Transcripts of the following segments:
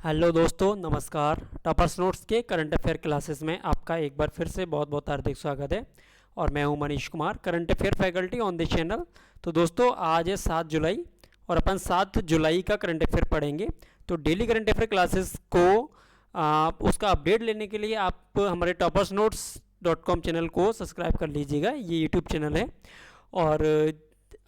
Hello दोस्तों, नमस्कार। Toppers notes के करंट अफेयर क्लासेस में आपका एक बार फिर से बहुत बहुत हार्दिक स्वागत है। और मैं हूं Manish Kumar, current affair faculty on this channel. तो दोस्तों, आज है 7 जुलाई और अपन 7 जुलाई का करंट अफेयर पढ़ेंगे। तो डेली करंट अफेयर क्लासेस को उसका अपडेट लेने के लिए आप हमारे toppersnotes.com चैनल को सब्सक्राइब कर लीजिएगा। ये यूट्यूब चैनल है और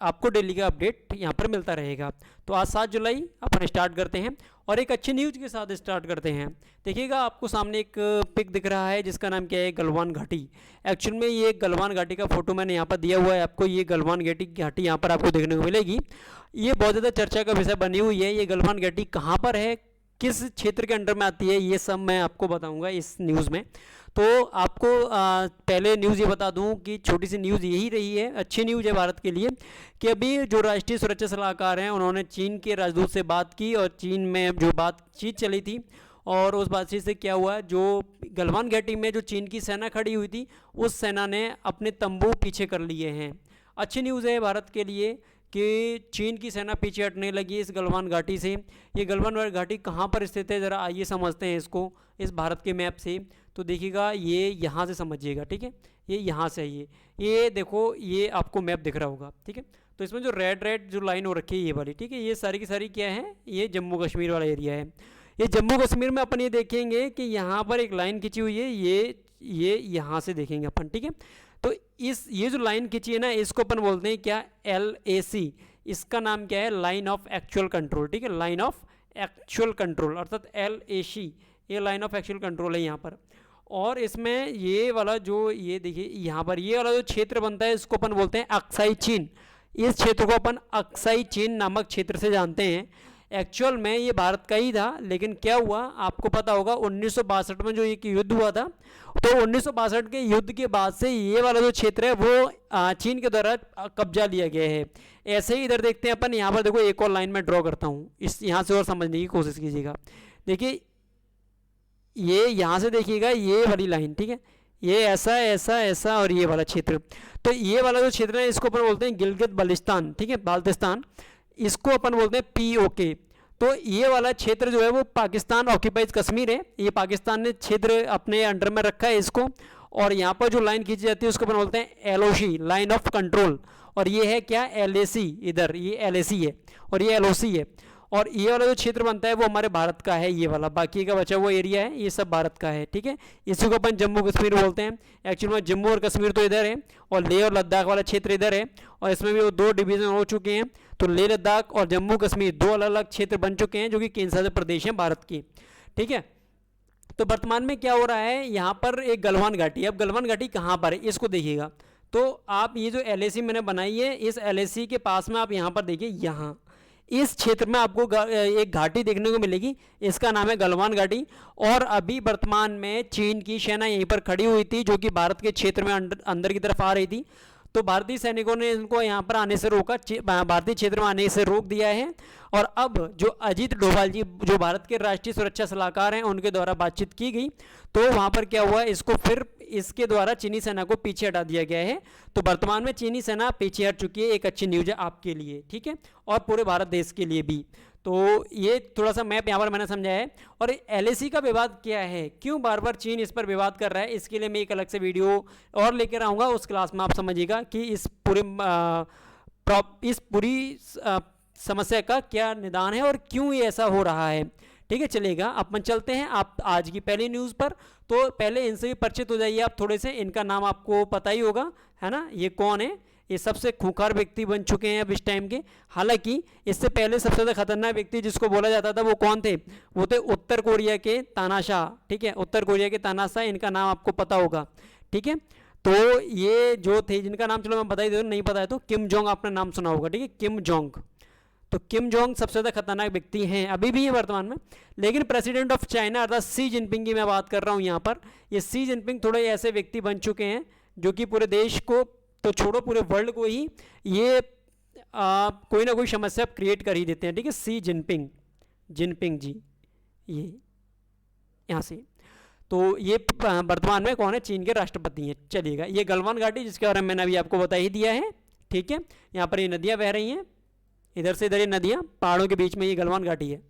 आपको डेली का अपडेट यहाँ पर मिलता रहेगा। तो आज 7 जुलाई अपन स्टार्ट करते हैं और एक अच्छी न्यूज़ के साथ स्टार्ट करते हैं। देखिएगा, आपको सामने एक पिक दिख रहा है जिसका नाम क्या है, गलवान घाटी। एक्चुअल में ये गलवान घाटी का फोटो मैंने यहाँ पर दिया हुआ है आपको। ये गलवान घाटी यहाँ पर आपको देखने को मिलेगी। ये बहुत ज़्यादा चर्चा का विषय बनी हुई है। ये गलवान घाटी कहाँ पर है, किस क्षेत्र के अंडर में आती है, ये सब मैं आपको बताऊंगा इस न्यूज़ में। तो आपको पहले न्यूज़ ये बता दूं कि छोटी सी न्यूज़ यही रही है, अच्छी न्यूज़ है भारत के लिए, कि अभी जो राष्ट्रीय सुरक्षा सलाहकार हैं उन्होंने चीन के राजदूत से बात की और चीन में जो बातचीत चली थी और उस बातचीत से क्या हुआ, जो गलवान घाटी में जो चीन की सेना खड़ी हुई थी उस सेना ने अपने तंबू पीछे कर लिए हैं। अच्छी न्यूज़ है भारत के लिए कि चीन की सेना पीछे हटने लगी इस गलवान घाटी से। ये गलवान घाटी कहाँ पर स्थित है, ज़रा आइए समझते हैं इसको इस भारत के मैप से। तो देखिएगा, ये यहाँ से समझिएगा, ठीक है। ये यहाँ से है, ये देखो, ये आपको मैप दिख रहा होगा, ठीक है। तो इसमें जो रेड जो लाइन हो रखी है ये वाली, ठीक है, ये सारी की सारी क्या है, ये जम्मू कश्मीर वाला एरिया है। ये जम्मू कश्मीर में अपन ये देखेंगे कि यहाँ पर एक लाइन खींची हुई है, ये यहाँ से देखेंगे अपन, ठीक है। तो ये जो लाइन खींची है ना, इसको अपन बोलते हैं क्या, LAC। इसका नाम क्या है, लाइन ऑफ एक्चुअल कंट्रोल, ठीक है, लाइन ऑफ एक्चुअल कंट्रोल, अर्थात LAC, ये लाइन ऑफ एक्चुअल कंट्रोल है यहाँ पर। और इसमें ये वाला जो, ये देखिए यहाँ पर ये वाला जो क्षेत्र बनता है इसको अपन बोलते हैं अक्साई चीन। इस क्षेत्र को अपन अक्साई चीन नामक क्षेत्र से जानते हैं। एक्चुअल में ये भारत का ही था, लेकिन क्या हुआ आपको पता होगा, 1962 में जो एक युद्ध हुआ था, तो 1962 के युद्ध के बाद से ये वाला जो क्षेत्र है वो चीन के द्वारा कब्जा लिया गया है। ऐसे ही इधर देखते हैं अपन, यहाँ पर देखो एक और लाइन में ड्रॉ करता हूँ, इस यहाँ से और समझने की कोशिश कीजिएगा। देखिए, ये यहाँ से देखिएगा, ये वाली लाइन, ठीक है, ये ऐसा ऐसा ऐसा और ये वाला क्षेत्र। तो ये वाला जो क्षेत्र है इसको अपन बोलते हैं गिलगित बल्टिस्तान, ठीक है, बाल्टिस्तान। इसको अपन बोलते हैं POK। तो ये वाला क्षेत्र जो है वो पाकिस्तान ऑक्यूपाइज कश्मीर है। ये पाकिस्तान ने क्षेत्र अपने अंडर में रखा है इसको। और यहाँ पर जो लाइन खींची जाती है उसको अपन बोलते हैं LOC, लाइन ऑफ कंट्रोल। और ये है क्या, LAC, इधर ये LAC है और ये LOC है। और ये वाला जो क्षेत्र बनता है वो हमारे भारत का है, ये वाला बाकी का बचा हुआ एरिया है, ये सब भारत का है, ठीक है। इसी को अपन जम्मू कश्मीर बोलते हैं। एक्चुअली में जम्मू और कश्मीर तो इधर है और लेह और लद्दाख वाला क्षेत्र इधर है। और इसमें भी वो 2 डिवीजन हो चुके हैं। तो लेह लद्दाख और जम्मू कश्मीर 2 अलग अलग क्षेत्र बन चुके हैं जो कि केंद्र शासित प्रदेश हैं भारत की, ठीक है। तो वर्तमान में क्या हो रहा है, यहाँ पर एक गलवान घाटी। अब गलवान घाटी कहाँ पर है इसको देखिएगा। तो आप ये जो LAC मैंने बनाई है, इस LAC के पास में आप यहाँ पर देखिए, यहाँ इस क्षेत्र में आपको एक घाटी देखने को मिलेगी, इसका नाम है गलवान घाटी। और अभी वर्तमान में चीन की सेना यहीं पर खड़ी हुई थी जो कि भारत के क्षेत्र में अंदर की तरफ आ रही थी। तो भारतीय सैनिकों ने इनको यहाँ पर आने से रोका, भारतीय क्षेत्र में आने से रोक दिया है। और अब जो अजीत डोभाल जी, जो भारत के राष्ट्रीय सुरक्षा सलाहकार हैं, उनके द्वारा बातचीत की गई। तो वहाँ पर क्या हुआ, इसको फिर इसके द्वारा चीनी सेना को पीछे हटा दिया गया है। तो वर्तमान में चीनी सेना पीछे हट चुकी है। एक अच्छी न्यूज़ है आपके लिए, ठीक है, और पूरे भारत देश के लिए भी। तो ये थोड़ा सा मैप यहाँ पर मैंने समझाया है। और LAC का विवाद क्या है, क्यों बार बार चीन इस पर विवाद कर रहा है, इसके लिए मैं एक अलग से वीडियो और लेकर आऊँगा। उस क्लास में आप समझिएगा कि इस पूरी समस्या का क्या निदान है और क्यों ये ऐसा हो रहा है, ठीक है। चलेगा, अपन चलते हैं आप आज की पहली न्यूज़ पर। तो पहले इनसे भी परिचित हो जाइए आप थोड़े से। इनका नाम आपको पता ही होगा, है ना। ये कौन है, ये सबसे खूंखार व्यक्ति बन चुके हैं अब इस टाइम के। हालांकि इससे पहले सबसे ज़्यादा खतरनाक व्यक्ति जिसको बोला जाता था वो कौन थे, वो थे उत्तर कोरिया के तानाशाह, ठीक है, उत्तर कोरिया के तानाशाह। इनका नाम आपको पता होगा, ठीक है। तो ये जो थे, जिनका नाम चलो मैं बता ही दूँ, नहीं पता है तो किम जोंग आपने नाम सुना होगा, ठीक है, किम जोंग। तो किम जोंग सबसे ज़्यादा खतरनाक व्यक्ति हैं, अभी भी है वर्तमान में। लेकिन प्रेसिडेंट ऑफ चाइना अर्थात सी जिनपिंग की मैं बात कर रहा हूँ यहाँ पर। ये सी जिनपिंग थोड़े ऐसे व्यक्ति बन चुके हैं जो कि पूरे देश को तो छोड़ो, पूरे वर्ल्ड को ही ये कोई ना कोई समस्या क्रिएट कर ही देते हैं, ठीक है। सी जिनपिंग जी, ये यहाँ से। तो ये वर्तमान में कौन है, चीन के राष्ट्रपति हैं। चलिएगा, ये गलवान घाटी जिसके बारे में मैंने अभी आपको बता ही दिया है, ठीक है। यहाँ पर ये नदियाँ बह रही हैं, इधर से इधर ये नदियाँ, पहाड़ों के बीच में ये गलवान घाटी है।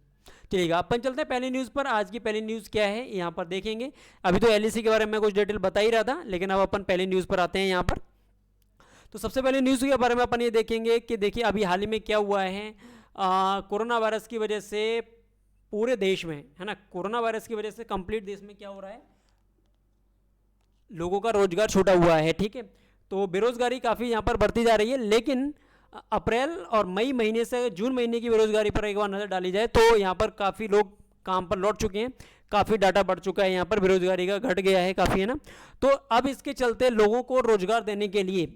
चलिए अपन चलते हैं पहली न्यूज़ पर। आज की पहली न्यूज़ क्या है यहाँ पर देखेंगे। अभी तो एलआईसी के बारे में कुछ डिटेल बता ही रहा था, लेकिन अब अपन पहली न्यूज़ पर आते हैं यहाँ पर। तो सबसे पहले न्यूज़ के बारे में अपन ये देखेंगे कि देखिए अभी हाल ही में क्या हुआ है। कोरोना वायरस की वजह से पूरे देश में, है ना, कोरोना वायरस की वजह से कंप्लीट देश में क्या हो रहा है, लोगों का रोजगार छूटा हुआ है। ठीक है, तो बेरोजगारी काफ़ी यहाँ पर बढ़ती जा रही है। लेकिन अप्रैल और मई महीने से जून महीने की बेरोजगारी पर एक बार नज़र डाली जाए तो यहाँ पर काफ़ी लोग काम पर लौट चुके हैं, काफ़ी डाटा बढ़ चुका है, यहाँ पर बेरोजगारी का घट गया है काफ़ी, है ना। तो अब इसके चलते लोगों को रोजगार देने के लिए,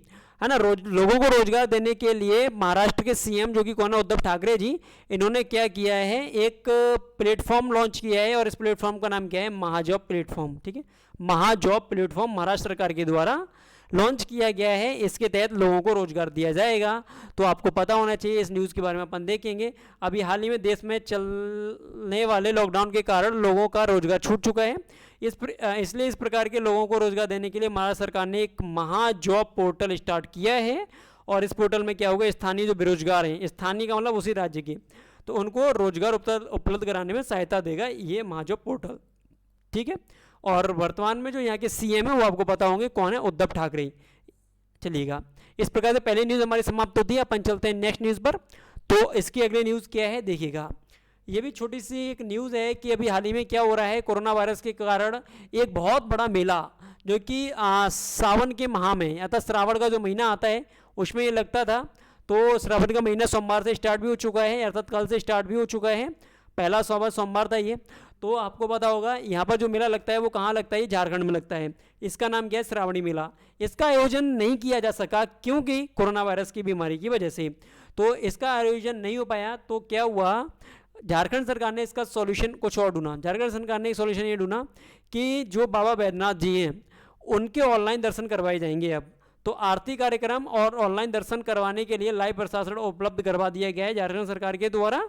है ना, लोगों को रोजगार देने के लिए महाराष्ट्र के सीएम जो कि कौन है, उद्धव ठाकरे जी, इन्होंने क्या किया है, एक प्लेटफॉर्म लॉन्च किया है। और इस प्लेटफॉर्म का नाम क्या है, महाजॉब प्लेटफॉर्म। ठीक है, महाजॉब प्लेटफॉर्म महाराष्ट्र सरकार के द्वारा लॉन्च किया गया है। इसके तहत लोगों को रोजगार दिया जाएगा। तो आपको पता होना चाहिए, इस न्यूज़ के बारे में अपन देखेंगे। अभी हाल ही में देश में चलने वाले लॉकडाउन के कारण लोगों का रोजगार छूट चुका है। इसलिए इस प्रकार के लोगों को रोजगार देने के लिए महाराष्ट्र सरकार ने एक महाजॉब पोर्टल स्टार्ट किया है। और इस पोर्टल में क्या होगा, स्थानीय जो बेरोजगार हैं, स्थानीय का मतलब उसी राज्य के, तो उनको रोजगार उपलब्ध कराने में सहायता देगा ये महाजॉब पोर्टल। ठीक है, और वर्तमान में जो यहाँ के सीएम है वो आपको पता होंगे कौन है, उद्धव ठाकरे। चलिएगा, इस प्रकार से पहली न्यूज़ हमारी समाप्त होती है। अपन चलते हैं नेक्स्ट न्यूज़ पर। तो इसकी अगली न्यूज़ क्या है देखिएगा। ये भी छोटी सी एक न्यूज़ है कि अभी हाल ही में क्या हो रहा है, कोरोना वायरस के कारण एक बहुत बड़ा मेला जो कि सावन के माह में, अर्थात श्रावण का जो महीना आता है उसमें ये लगता था। तो श्रावण का महीना सोमवार से स्टार्ट भी हो चुका है, अर्थात कल से स्टार्ट भी हो चुका है। पहला सोमवार था ये। तो आपको पता होगा यहाँ पर जो मेला लगता है वो कहाँ लगता है, झारखंड में लगता है। इसका नाम क्या है, श्रावणी मेला। इसका आयोजन नहीं किया जा सका क्योंकि कोरोना वायरस की बीमारी की वजह से। तो इसका आयोजन नहीं हो पाया। तो क्या हुआ, झारखंड सरकार ने इसका सॉल्यूशन कुछ और ढूंढा। झारखंड सरकार ने एक सॉल्यूशन ये ढूंढा कि जो बाबा बैद्यनाथ जी हैं उनके ऑनलाइन दर्शन करवाए जाएंगे अब। तो आरती कार्यक्रम और ऑनलाइन दर्शन करवाने के लिए लाइव प्रशासन उपलब्ध करवा दिया गया है झारखंड सरकार के द्वारा।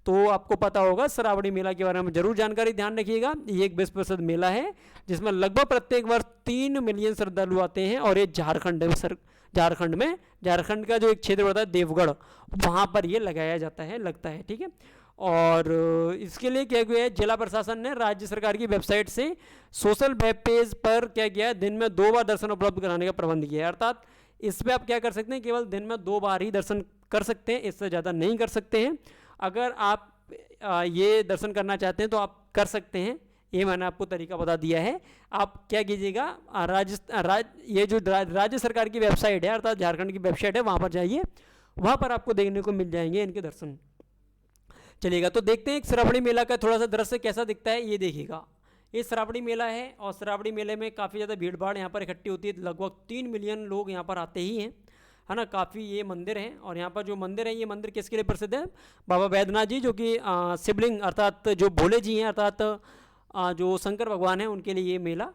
तो आपको पता होगा श्रावणी मेला के बारे में जरूर जानकारी ध्यान रखिएगा। ये एक विश्व प्रसिद्ध मेला है जिसमें लगभग प्रत्येक वर्ष 3 मिलियन श्रद्धालु आते हैं। और ये झारखंड में झारखंड का जो एक क्षेत्र होता है देवगढ़, वहाँ पर ये लगाया जाता है, लगता है। ठीक है, और इसके लिए क्या किया है, जिला प्रशासन ने राज्य सरकार की वेबसाइट से सोशल वेब पेज पर क्या किया है, दिन में 2 बार दर्शन उपलब्ध कराने का प्रबंध किया है। अर्थात इस पर आप क्या कर सकते हैं, केवल दिन में 2 बार ही दर्शन कर सकते हैं, इससे ज़्यादा नहीं कर सकते हैं। अगर आप ये दर्शन करना चाहते हैं तो आप कर सकते हैं। ये मैंने आपको तरीका बता दिया है। आप क्या कीजिएगा, ये जो राज्य सरकार की वेबसाइट है, अर्थात झारखंड की वेबसाइट है, वहाँ पर जाइए, वहाँ पर आपको देखने को मिल जाएंगे इनके दर्शन। चलिएगा, तो देखते हैं श्रावणी मेला का थोड़ा सा दृश्य कैसा दिखता है। ये देखिएगा, ये श्रावणी मेला है और श्रावणी मेले में काफ़ी ज़्यादा भीड़ भाड़ यहाँ पर इकट्ठी होती है। लगभग 3 मिलियन लोग यहाँ पर आते ही हैं, है ना। काफ़ी ये मंदिर है। और यहाँ पर जो मंदिर है, ये मंदिर किसके लिए प्रसिद्ध है, बाबा बैद्यनाथ जी, जो कि शिवलिंग अर्थात जो भोले जी हैं, अर्थात जो शंकर भगवान हैं, उनके लिए ये मेला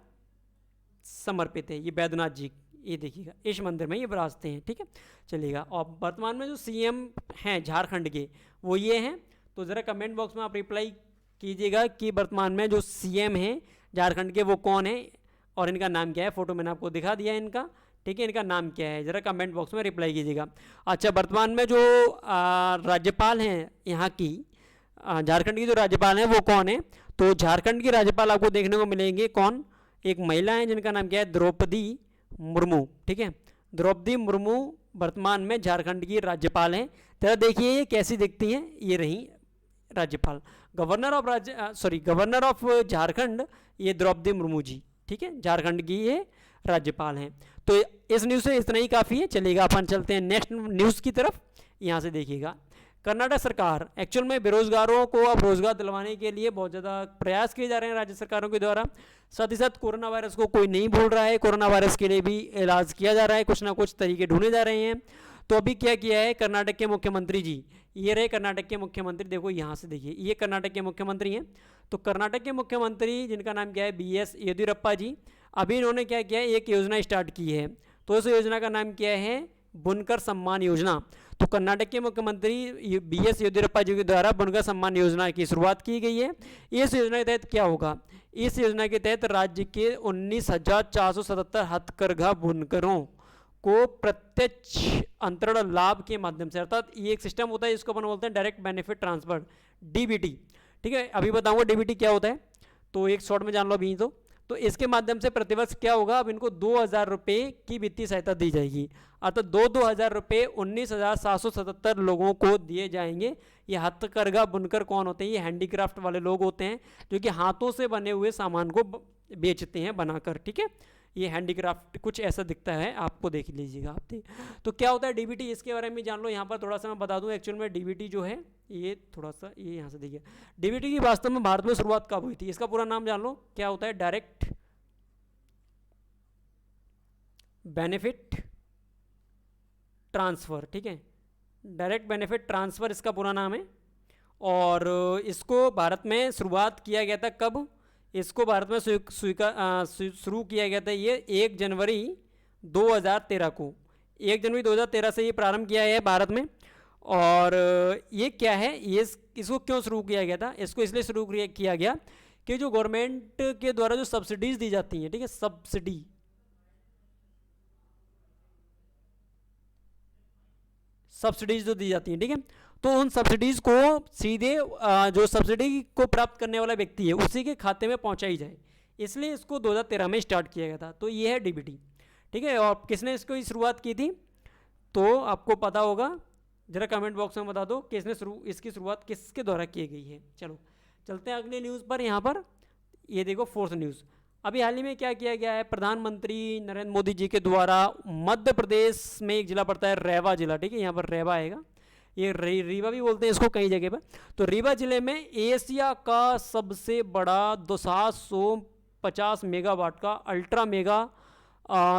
समर्पित है। ये बैद्यनाथ जी, ये देखिएगा, इस मंदिर में ये विराजते हैं। ठीक है, चलिएगा। और वर्तमान में जो सीएम हैं झारखंड के वो ये हैं। तो ज़रा कमेंट बॉक्स में आप रिप्लाई कीजिएगा कि वर्तमान में जो सीएम हैं झारखंड के वो कौन है और इनका नाम क्या है। फोटो मैंने आपको दिखा दिया है इनका। ठीक है, इनका नाम क्या है, ज़रा कमेंट बॉक्स में रिप्लाई कीजिएगा। अच्छा, वर्तमान में जो राज्यपाल हैं यहाँ की, झारखंड की जो राज्यपाल हैं वो कौन है, तो झारखंड की राज्यपाल आपको देखने को मिलेंगे कौन, एक महिला है जिनका नाम क्या है, द्रौपदी मुर्मू। ठीक है, द्रौपदी मुर्मू वर्तमान में झारखंड की राज्यपाल हैं। जरा देखिए ये कैसी दिखती हैं, ये रही राज्यपाल, गवर्नर ऑफ झारखंड, ये द्रौपदी मुर्मू जी। ठीक है, झारखंड की ये राज्यपाल हैं। तो इस न्यूज़ से इतना ही काफ़ी है। चलिएगा, अपन चलते हैं नेक्स्ट न्यूज़ की तरफ। यहाँ से देखिएगा, कर्नाटक सरकार एक्चुअल में बेरोजगारों को अब रोजगार दिलवाने के लिए बहुत ज़्यादा प्रयास किए जा रहे हैं राज्य सरकारों के द्वारा। साथ ही साथ कोरोना वायरस को कोई नहीं भूल रहा है, कोरोना वायरस के लिए भी इलाज किया जा रहा है, कुछ ना कुछ तरीके ढूंढे जा रहे हैं। तो अभी क्या किया है कर्नाटक के मुख्यमंत्री जी, ये रहे कर्नाटक के मुख्यमंत्री, देखो यहाँ से देखिए, ये कर्नाटक के मुख्यमंत्री हैं। तो कर्नाटक के मुख्यमंत्री जिनका नाम क्या है, BS येदियुरप्पा जी, अभी इन्होंने क्या किया है, एक योजना स्टार्ट की है। तो इस योजना का नाम क्या है, बुनकर सम्मान योजना। तो कर्नाटक के मुख्यमंत्री BS येदियुरप्पा जी के द्वारा बुनकर सम्मान योजना की शुरुआत की गई है। इस योजना के तहत क्या होगा, इस योजना के तहत राज्य के 19,477 हथकरघा बुनकरों को प्रत्यक्ष अंतरण लाभ के माध्यम से, अर्थात ये एक सिस्टम होता है जिसको अपन बोलते हैं डायरेक्ट बेनिफिट ट्रांसफर, DBT। ठीक है, अभी बताऊंगा डीबीटी क्या होता है, तो एक शॉर्ट में जान लो अभी तो इसके माध्यम से प्रतिवर्ष क्या होगा, अब इनको 2,000 रुपये की वित्तीय सहायता दी जाएगी, अर्थात 2,000 रुपये 19,777 लोगों को दिए जाएंगे। ये हथकरघा बुनकर कौन होते हैं, ये हैंडीक्राफ्ट वाले लोग होते हैं जो कि हाथों से बने हुए सामान को बेचते हैं बनाकर, ठीक है। ये हैंडीक्राफ्ट कुछ ऐसा दिखता है, आपको देख लीजिएगा आप। तो क्या होता है डीबीटी, इसके बारे में जान लो। यहाँ पर थोड़ा सा मैं बता दूं, एक्चुअल में डीबीटी जो है ये थोड़ा सा ये यहाँ से देखिए, डीबीटी की वास्तव में भारत में शुरुआत कब हुई थी, इसका पूरा नाम जान लो। क्या होता है, डायरेक्ट बेनिफिट ट्रांसफर, ठीक है, डायरेक्ट बेनिफिट ट्रांसफर इसका पूरा नाम है। और इसको भारत में शुरुआत किया गया था कब, इसको भारत में शुरू किया गया था ये 1 जनवरी 2013 को, 1 जनवरी 2013 से ये प्रारंभ किया है भारत में। और ये क्या है, ये इसको क्यों शुरू किया गया था, इसको इसलिए शुरू किया गया कि जो गवर्नमेंट के द्वारा जो सब्सिडीज दी जाती हैं, ठीक है, सब्सिडीज जो दी जाती हैं, ठीक है, तो उन सब्सिडीज को सीधे जो सब्सिडी को प्राप्त करने वाला व्यक्ति है उसी के खाते में पहुंचाई जाए, इसलिए इसको 2013 में स्टार्ट किया गया था। तो ये है डीबीटी, ठीक है। और किसने इसको शुरुआत की थी, तो आपको पता होगा, जरा कमेंट बॉक्स में बता दो किसने इसकी शुरुआत किसके द्वारा की गई है। चलो चलते हैं अगले न्यूज़ पर। यहाँ पर ये देखो 4th न्यूज़, अभी हाल ही में क्या किया गया है, प्रधानमंत्री नरेंद्र मोदी जी के द्वारा मध्य प्रदेश में एक जिला पड़ता है रेवा जिला, ठीक है, यहाँ पर रेवा आएगा, ये रीवा भी बोलते हैं इसको कई जगह पर। तो रीवा जिले में एशिया का सबसे बड़ा 750 मेगावाट का अल्ट्रा मेगा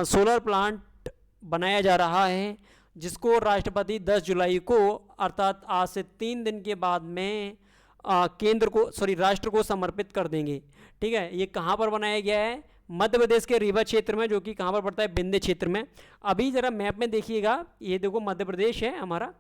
सोलर प्लांट बनाया जा रहा है, जिसको राष्ट्रपति 10 जुलाई को अर्थात आज से 3 दिन के बाद में राष्ट्र को समर्पित कर देंगे, ठीक है। ये कहाँ पर बनाया गया है, मध्य प्रदेश के रीवा क्षेत्र में, जो कि कहाँ पर पड़ता है, विंध्य क्षेत्र में। अभी जरा मैप में देखिएगा, ये देखो मध्य प्रदेश है हमारा,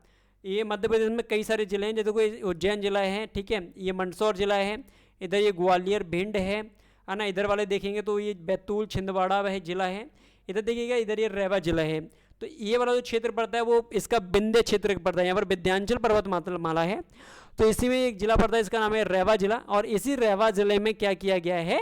ये मध्य प्रदेश में कई सारे जिले हैं, जैसे कोई उज्जैन जिला है, ठीक है, ये मंदसौर जिला है, इधर ये ग्वालियर भिंड है ना, इधर वाले देखेंगे तो ये बैतूल छिंदवाड़ा वह जिला है, इधर देखिएगा इधर ये रेवा जिला है। तो ये वाला जो क्षेत्र पड़ता है वो इसका विंध्य क्षेत्र पड़ता है, यहाँ पर विंध्याचल पर्वतमाला है, तो इसी में एक जिला पड़ता है, इसका नाम है रेवा जिला। और इसी रेवा जिले में क्या किया गया है,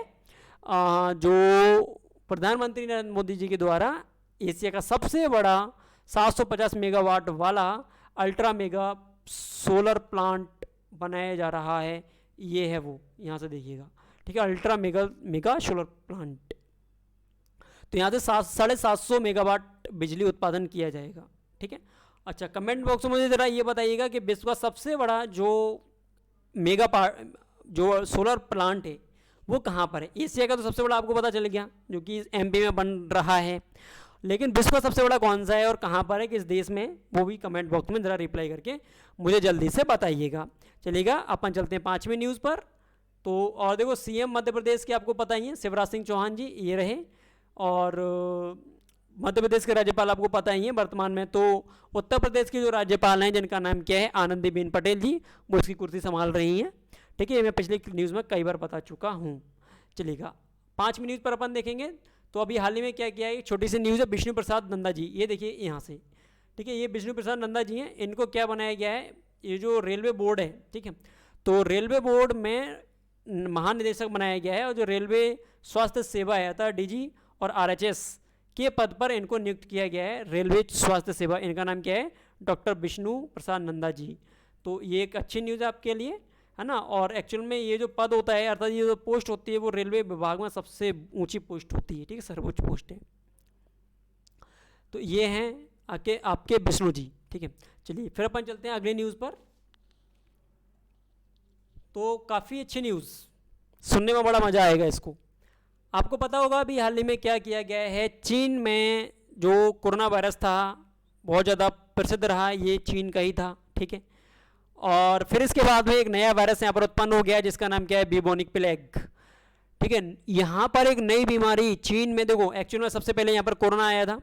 जो प्रधानमंत्री नरेंद्र मोदी जी के द्वारा एशिया का सबसे बड़ा 750 मेगावाट वाला अल्ट्रा मेगा सोलर प्लांट बनाया जा रहा है, ये है वो, यहाँ से देखिएगा, ठीक है, अल्ट्रा मेगा सोलर प्लांट। तो यहाँ से 750 मेगावाट बिजली उत्पादन किया जाएगा, ठीक है। अच्छा, कमेंट बॉक्स में मुझे ज़रा ये बताइएगा कि विश्व का सबसे बड़ा जो जो सोलर प्लांट है वो कहाँ पर है। एशिया का तो सबसे बड़ा आपको पता चल गया, जो कि एमपी में बन रहा है, लेकिन विश्व का सबसे बड़ा कौन सा है और कहाँ पर है, किस देश में, वो भी कमेंट बॉक्स में ज़रा रिप्लाई करके मुझे जल्दी से बताइएगा। चलिएगा अपन चलते हैं 5वीं न्यूज़ पर। तो और देखो सीएम मध्य प्रदेश के आपको पता ही है, शिवराज सिंह चौहान जी ये रहे, और मध्य प्रदेश के राज्यपाल आपको पता ही है वर्तमान में। तो उत्तर प्रदेश के जो राज्यपाल हैं जिनका नाम क्या है, आनंदीबेन पटेल जी, वो इसकी कुर्सी संभाल रही हैं, ठीक है, मैं पिछली न्यूज़ में कई बार बता चुका हूँ। चलिएगा 5वीं न्यूज़ पर अपन देखेंगे। तो अभी हाल ही में क्या किया है, छोटी सी न्यूज़ है, विष्णु प्रसाद नंदा जी, ये देखिए यहाँ से, ठीक है, ये विष्णु प्रसाद नंदा जी हैं, इनको क्या बनाया गया है, ये जो रेलवे बोर्ड है, ठीक है, तो रेलवे बोर्ड में महानिदेशक बनाया गया है, और जो रेलवे स्वास्थ्य सेवा है अर्थात डीजी और आरएचएस के पद पर इनको नियुक्त किया गया है, रेलवे स्वास्थ्य सेवा, इनका नाम क्या है, डॉक्टर विष्णु प्रसाद नंदा जी। तो ये एक अच्छी न्यूज़ है आपके लिए, है ना। और एक्चुअल में ये जो पद होता है अर्थात ये जो पोस्ट होती है वो रेलवे विभाग में सबसे ऊंची पोस्ट होती है, ठीक है, सर्वोच्च पोस्ट है। तो ये हैं आपके विष्णु जी, ठीक है। चलिए फिर अपन चलते हैं अगली न्यूज़ पर। तो काफ़ी अच्छी न्यूज़, सुनने में बड़ा मज़ा आएगा इसको। आपको पता होगा अभी हाल ही में क्या किया गया है, चीन में जो कोरोना वायरस था बहुत ज़्यादा प्रसिद्ध रहा, ये चीन का ही था, ठीक है। और फिर इसके बाद में एक नया वायरस यहाँ पर उत्पन्न हो गया जिसका नाम क्या है, ब्यूबोनिक प्लेग, ठीक है। यहाँ पर एक नई बीमारी चीन में, देखो एक्चुअल में सबसे पहले यहाँ पर कोरोना आया था,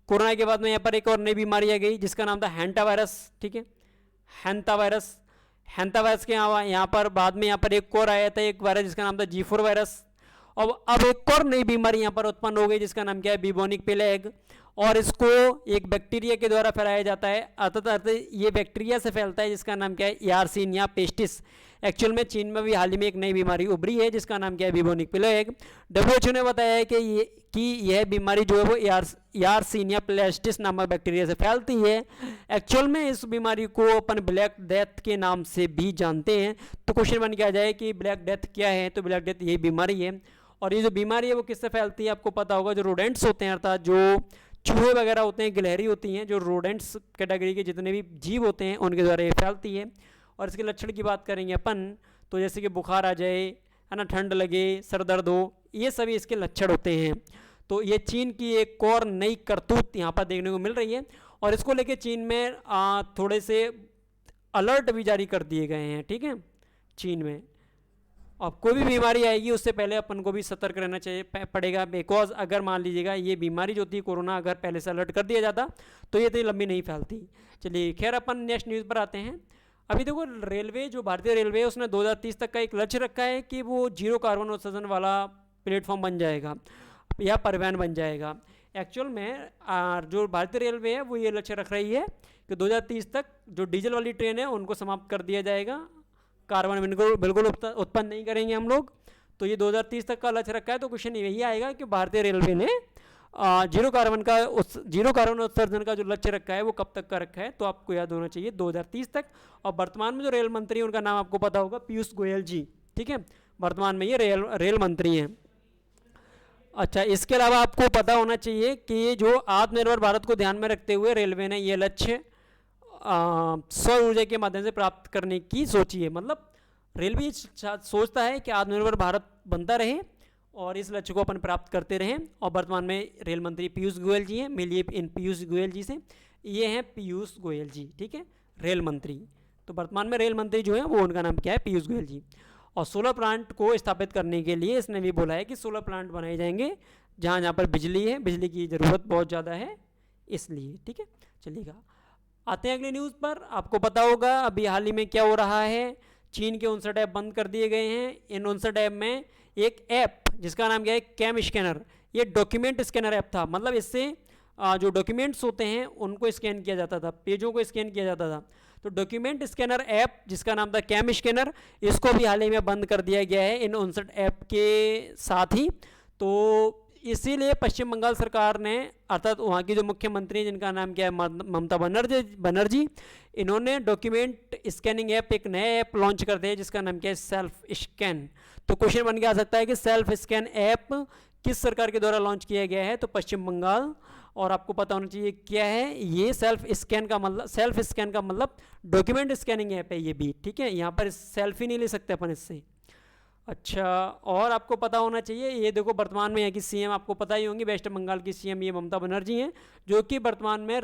कोरोना के बाद में यहाँ पर एक और नई बीमारी आ गई जिसका नाम था हैंटा वायरस, ठीक है, हैंता वायरस के यहाँ पर बाद में यहाँ पर एक और आया था एक वायरस जिसका नाम था G4 वायरस। अब एक और नई बीमारी यहाँ पर उत्पन्न हो गई जिसका नाम क्या है, ब्यूबोनिक प्लेग। और इसको एक बैक्टीरिया के द्वारा फैलाया जाता है। अतः ये बैक्टीरिया से फैलता है जिसका नाम क्या है, यारसीनिया पेस्टिस। एक्चुअल में चीन में भी हाल ही में एक नई बीमारी उभरी है जिसका नाम क्या है, ब्यूबोनिक प्लेग। डब्ल्यूएचओ ने बताया है कि यह बीमारी जो है वो यारसीनिया पेस्टिस नामक बैक्टीरिया से फैलती है। एक्चुअल में इस बीमारी को अपन ब्लैक डेथ के नाम से भी जानते हैं। तो क्वेश्चन बन के आ जाए कि ब्लैक डेथ क्या है, तो ब्लैक डेथ यही बीमारी है। और ये जो बीमारी है वो किससे फैलती है, आपको पता होगा, जो रोडेंट्स होते हैं अर्थात जो चूहे वगैरह होते हैं, गिलहरी होती हैं, जो रोडेंट्स कैटेगरी के जितने भी जीव होते हैं उनके द्वारा ये फैलती है। और इसके लक्षण की बात करेंगे अपन तो जैसे कि बुखार आ जाए, है ना, ठंड लगे, सर दर्द हो, ये सभी इसके लक्षण होते हैं। तो ये चीन की एक और नई करतूत यहाँ पर देखने को मिल रही है और इसको लेके चीन में थोड़े से अलर्ट भी जारी कर दिए गए हैं। ठीक है, चीन में अब कोई भी बीमारी आएगी उससे पहले अपन को भी सतर्क रहना चाहिए पड़ेगा। बिकॉज अगर मान लीजिएगा ये बीमारी जो थी कोरोना, अगर पहले से अलर्ट कर दिया जाता तो ये इतनी लंबी नहीं फैलती। चलिए खैर अपन नेक्स्ट न्यूज़ पर आते हैं। अभी देखो रेलवे, जो भारतीय रेलवे है उसने 2030 तक का एक लक्ष्य रखा है कि वो जीरो कार्बन उत्सर्जन वाला प्लेटफॉर्म बन जाएगा या परिवहन बन जाएगा। एक्चुअल में जो भारतीय रेलवे है वो ये लक्ष्य रख रही है कि 2030 तक जो डीजल वाली ट्रेन है उनको समाप्त कर दिया जाएगा, कार्बन बिल्कुल उत्पन्न नहीं करेंगे हम लोग। तो ये 2030 तक का लक्ष्य रखा है। तो क्वेश्चन यही आएगा कि भारतीय रेलवे ने जीरो कार्बन उत्सर्जन का जो लक्ष्य रखा है वो कब तक का रखा है, तो आपको याद होना चाहिए 2030 तक। और वर्तमान में जो रेल मंत्री है उनका नाम आपको पता होगा, पीयूष गोयल जी। ठीक है, वर्तमान में ये रेल मंत्री हैं। अच्छा, इसके अलावा आपको पता होना चाहिए कि जो आत्मनिर्भर भारत को ध्यान में रखते हुए रेलवे ने ये लक्ष्य सौर ऊर्जा के माध्यम से प्राप्त करने की सोची है। मतलब रेलवे सोचता है कि आत्मनिर्भर भारत बनता रहे और इस लक्ष्य को अपन प्राप्त करते रहें। और वर्तमान में रेल मंत्री पीयूष गोयल जी हैं। मिलिए इन पीयूष गोयल जी से, ये हैं पीयूष गोयल जी। ठीक है, रेल मंत्री। तो वर्तमान में रेल मंत्री जो है वो उनका नाम क्या है, पीयूष गोयल जी। और सोलर प्लांट को स्थापित करने के लिए इसने भी बोला है कि सोलर प्लांट बनाए जाएंगे जहाँ जहाँ पर बिजली है, बिजली की ज़रूरत बहुत ज़्यादा है इसलिए। ठीक है, चलिएगा आते हैं अगली न्यूज़ पर। आपको पता होगा अभी हाल ही में क्या हो रहा है, चीन के 59 ऐप बंद कर दिए गए हैं। इन 59 ऐप में एक ऐप जिसका नाम क्या है, कैम स्कैनर, ये डॉक्यूमेंट स्कैनर ऐप था। मतलब इससे जो डॉक्यूमेंट्स होते हैं उनको स्कैन किया जाता था, पेजों को स्कैन किया जाता था। तो डॉक्यूमेंट स्कैनर ऐप जिसका नाम था कैम स्कैनर, इसको भी हाल ही में बंद कर दिया गया है इन 59 ऐप के साथ ही। तो इसीलिए पश्चिम बंगाल सरकार ने, अर्थात वहाँ की जो मुख्यमंत्री जिनका नाम क्या है, ममता बनर्जी, इन्होंने डॉक्यूमेंट स्कैनिंग ऐप, एक नया ऐप लॉन्च कर दिया जिसका नाम क्या है, सेल्फ स्कैन। तो क्वेश्चन बन के आ सकता है कि सेल्फ स्कैन ऐप किस सरकार के द्वारा लॉन्च किया गया है, तो पश्चिम बंगाल। और आपको पता होना चाहिए क्या है ये सेल्फ स्कैन का मतलब डॉक्यूमेंट स्कैनिंग ऐप है ये भी। ठीक है, यहाँ पर सेल्फी नहीं ले सकते अपन इससे। अच्छा, और आपको पता होना चाहिए, ये देखो वर्तमान में यहाँ की सीएम आपको पता ही होंगी, वेस्ट बंगाल की सीएम ये ममता बनर्जी हैं, जो कि वर्तमान में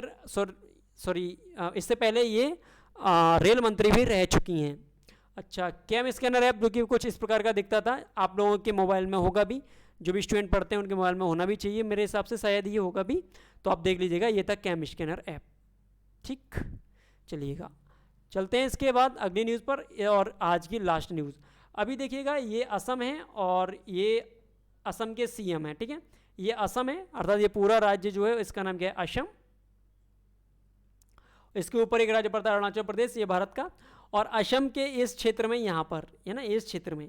इससे पहले ये रेल मंत्री भी रह चुकी हैं। अच्छा, कैम स्कैनर ऐप जो कि कुछ इस प्रकार का दिखता था, आप लोगों के मोबाइल में होगा भी, जो भी स्टूडेंट पढ़ते हैं उनके मोबाइल में होना भी चाहिए, मेरे हिसाब से शायद ये होगा भी, तो आप देख लीजिएगा, ये था कैम स्कैनर ऐप। ठीक, चलिएगा चलते हैं इसके बाद अगली न्यूज़ पर, और आज की लास्ट न्यूज़। अभी देखिएगा, ये असम है और ये असम के सीएम है। ठीक है, ये असम है, अर्थात ये पूरा राज्य जो है इसका नाम क्या है, असम। इसके ऊपर एक राज्य पड़ता है अरुणाचल प्रदेश, ये भारत का। और असम के इस क्षेत्र में, यहाँ पर है ना, इस क्षेत्र में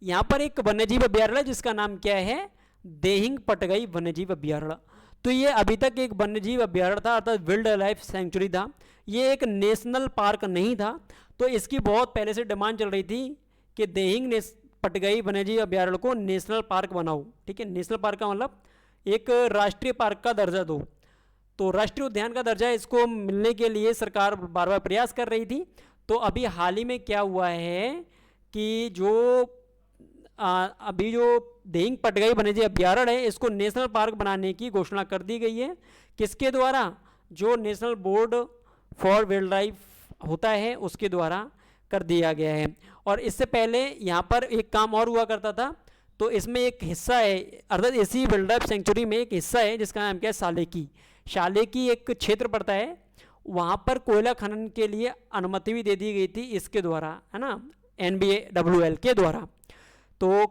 यहाँ पर एक वन्यजीव अभ्यारण्य जिसका नाम क्या है, देहिंग पटगई वन्यजीव अभ्यारण्य। तो ये अभी तक एक वन्यजीव अभ्यारण्य था, अर्थात वाइल्ड लाइफ सेंचुरी था, ये एक नेशनल पार्क नहीं था। तो इसकी बहुत पहले से डिमांड चल रही थी कि देहिंग पटगई वन्यजीव अभ्यारण्य को नेशनल पार्क बनाओ। ठीक है, नेशनल पार्क का मतलब एक राष्ट्रीय पार्क का दर्जा दो। तो राष्ट्रीय उद्यान का दर्जा इसको मिलने के लिए सरकार बार बार प्रयास कर रही थी। तो अभी हाल ही में क्या हुआ है कि अभी जो देहिंग पटगई वन्यजीव अभ्यारण्य है इसको नेशनल पार्क बनाने की घोषणा कर दी गई है। किसके द्वारा, जो national board for wild life होता है उसके द्वारा कर दिया गया है। और इससे पहले यहाँ पर एक काम और हुआ करता था, तो इसमें एक हिस्सा है, अर्थात इसी वाइल्ड लाइफ सेंचुरी में एक हिस्सा है जिसका नाम क्या है, सालेकी एक क्षेत्र पड़ता है, वहाँ पर कोयला खनन के लिए अनुमति भी दे दी गई थी इसके द्वारा, है ना, NBAWL के द्वारा। तो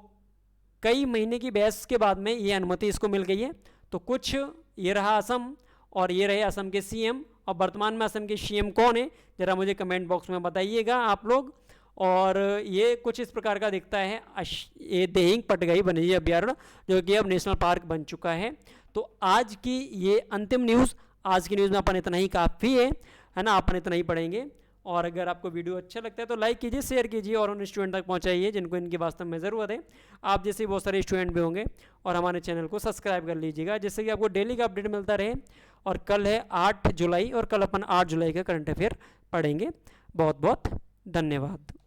कई महीने की बहस के बाद में ये अनुमति इसको मिल गई है। तो कुछ ये रहा असम, और ये रहे असम के सीएम। और वर्तमान में असम के सीएम कौन है, ज़रा मुझे कमेंट बॉक्स में बताइएगा आप लोग। और ये कुछ इस प्रकार का दिखता है ये देहिंग पटकाई वन्यजीव अभ्यारण्य, जो कि अब नेशनल पार्क बन चुका है। तो आज की ये अंतिम न्यूज़, आज की न्यूज़ में अपन इतना ही काफ़ी है ना, अपन इतना ही पढ़ेंगे। और अगर आपको वीडियो अच्छा लगता है तो लाइक कीजिए, शेयर कीजिए और उन स्टूडेंट तक पहुंचाइए जिनको इनकी वास्तव में ज़रूरत है। आप जैसे बहुत सारे स्टूडेंट भी होंगे। और हमारे चैनल को सब्सक्राइब कर लीजिएगा, जिससे कि आपको डेली का अपडेट मिलता रहे। और कल है 8 जुलाई, और कल अपन 8 जुलाई का करंट अफेयर पढ़ेंगे। बहुत बहुत धन्यवाद।